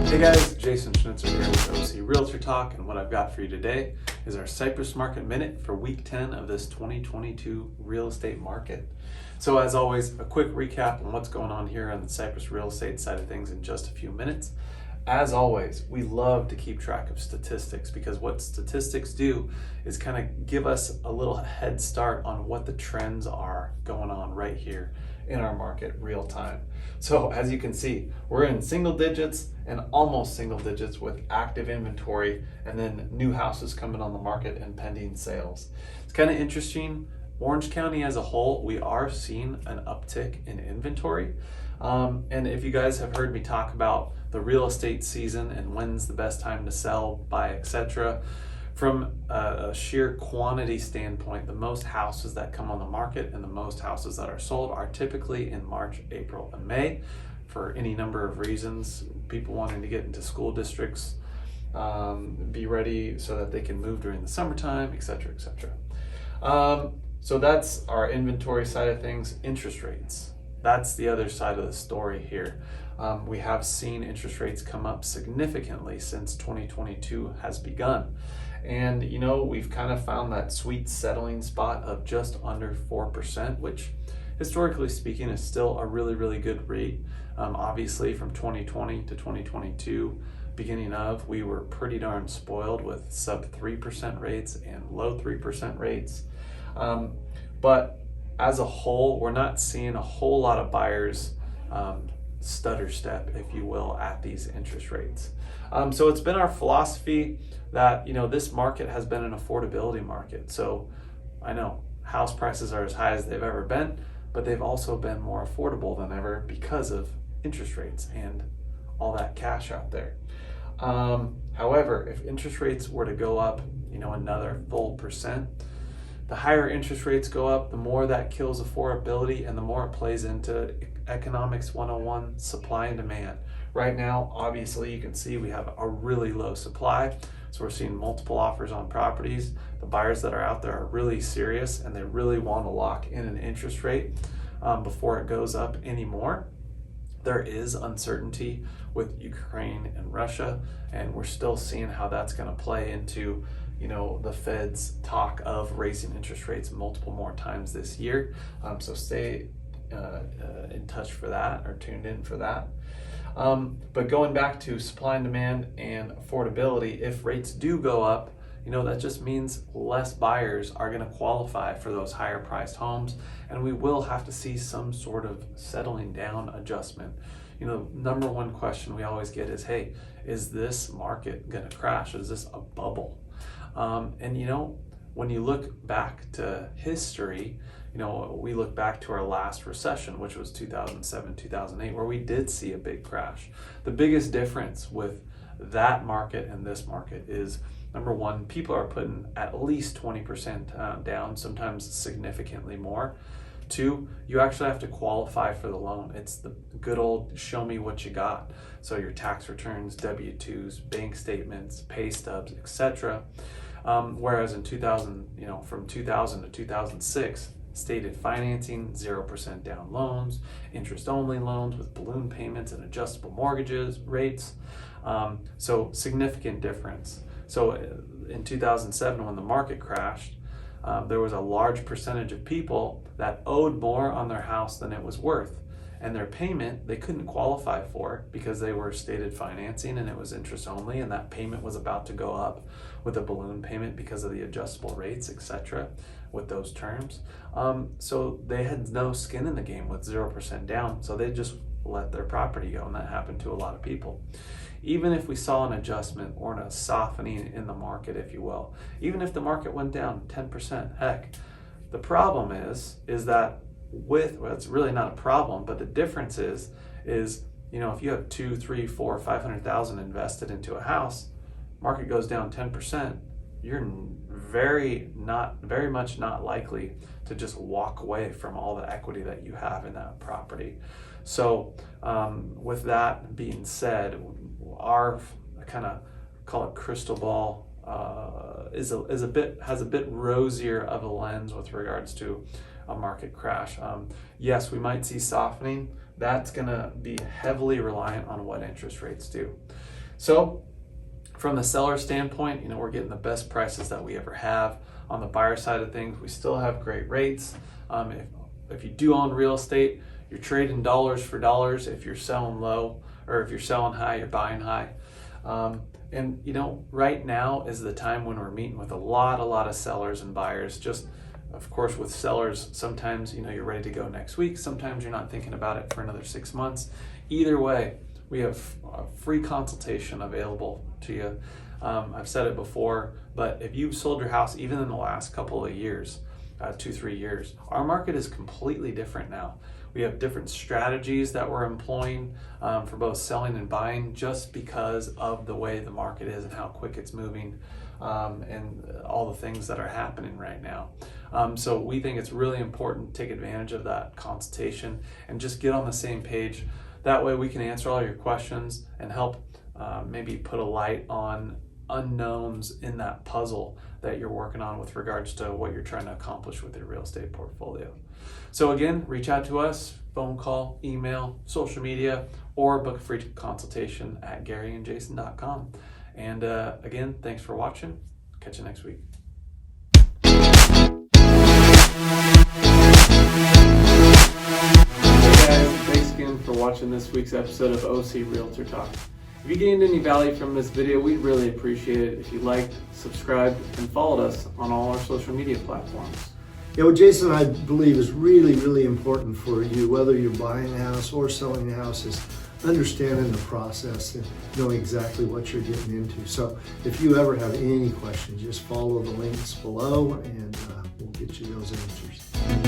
Hey guys, Jason Schnitzer here with O.C Realtor Talk, and what I've got for you today is our Cypress Market Minute for week 10 of this 2022 real estate market. So as always, a quick recap on what's going on here on the Cypress real estate side of things in just a few minutes. As always, we love to keep track of statistics because what statistics do is kind of give us a little head start on what the trends are going on right here in our market real time. So as you can see, we're in single digits and almost single digits with active inventory and then new houses coming on the market and pending sales. It's kind of interesting. Orange County as a whole, we are seeing an uptick in inventory. And if you guys have heard me talk about the real estate season and when's the best time to sell, buy, etc., from a sheer quantity standpoint, the most houses that come on the market and the most houses that are sold are typically in March, April, and May for any number of reasons. People wanting to get into school districts, be ready so that they can move during the summertime, etc., etc. So that's our inventory side of things. Interest rates. That's the other side of the story here. We have seen interest rates come up significantly since 2022 has begun. And you know, we've kind of found that sweet settling spot of just under 4%, which historically speaking is still a really, really good rate. Obviously from 2020 to 2022, beginning of, we were pretty darn spoiled with sub 3% rates and low 3% rates. But as a whole, we're not seeing a whole lot of buyers stutter step, if you will, at these interest rates. So it's been our philosophy that, you know, this market has been an affordability market. So I know house prices are as high as they've ever been, but they've also been more affordable than ever because of interest rates and all that cash out there. However, if interest rates were to go up, you know, another full percent, the higher interest rates go up, the more that kills affordability and the more it plays into economics 101, supply and demand. Right now, obviously, you can see we have a really low supply. So we're seeing multiple offers on properties. The buyers that are out there are really serious and they really want to lock in an interest rate before it goes up anymore. There is uncertainty with Ukraine and Russia, and we're still seeing how that's going to play into, you know, the Fed's talk of raising interest rates multiple more times this year. So stay in touch for that, or tuned in for that. But going back to supply and demand and affordability, if rates do go up, you know, that just means less buyers are going to qualify for those higher priced homes, and we will have to see some sort of settling down adjustment. You know, number one question we always get is, hey, is this market going to crash? Is this a bubble? And you know, when you look back to history, you know, we look back to our last recession, which was 2007, 2008, where we did see a big crash. The biggest difference with that market and this market is, number one, people are putting at least 20% down, sometimes significantly more. Two, you actually have to qualify for the loan. It's the good old show me what you got. So your tax returns, W-2s, bank statements, pay stubs, etc. Whereas in 2000, you know, from 2000 to 2006, stated financing, 0% down loans, interest-only loans with balloon payments and adjustable mortgages rates. So significant difference. So in 2007, when the market crashed, there was a large percentage of people that owed more on their house than it was worth. And their payment, they couldn't qualify for because they were stated financing and it was interest only, and that payment was about to go up with a balloon payment because of the adjustable rates, etc., with those terms. So they had no skin in the game with 0% down, so they just let their property go, and that happened to a lot of people. Even if we saw an adjustment or a softening in the market, if you will, even if the market went down 10%, heck, the problem is that well, it's really not a problem, but the difference is, you know, if you have 2, 3, 4, 500,000 invested into a house, market goes down 10%, you're very much not likely to just walk away from all the equity that you have in that property. So with that being said, our kind of call it crystal ball has a bit rosier of a lens with regards to a market crash. Yes, we might see softening. That's going to be heavily reliant on what interest rates do. So from the seller standpoint, you know, we're getting the best prices that we ever have. On the buyer side of things, we still have great rates. If you do own real estate, you're trading dollars for dollars. If you're selling low, or if you're selling high, you're buying high. And you know, right now is the time when we're meeting with a lot of sellers and buyers. Just, of course, with sellers, sometimes, you know, you're ready to go next week. Sometimes you're not thinking about it for another 6 months. Either way, we have a free consultation available to you. I've said it before, but if you've sold your house even in the last couple of years, 2-3 years, our market is completely different now. We have different strategies that we're employing for both selling and buying, just because of the way the market is and how quick it's moving, and all the things that are happening right now. So we think it's really important to take advantage of that consultation and just get on the same page. That way we can answer all your questions and help maybe put a light on unknowns in that puzzle that you're working on with regards to what you're trying to accomplish with your real estate portfolio. So again, reach out to us, phone call, email, social media, or book a free consultation at GaryandJason.com. And again, thanks for watching. Catch you next week. Hey guys, thanks again for watching this week's episode of O.C Realtor Talk. If you gained any value from this video, we'd really appreciate it if you liked, subscribed, and followed us on all our social media platforms. Yeah, what Jason and I believe is really important for you, whether you're buying a house or selling a house, is understanding the process and knowing exactly what you're getting into. So if you ever have any questions, just follow the links below and we'll get you those answers.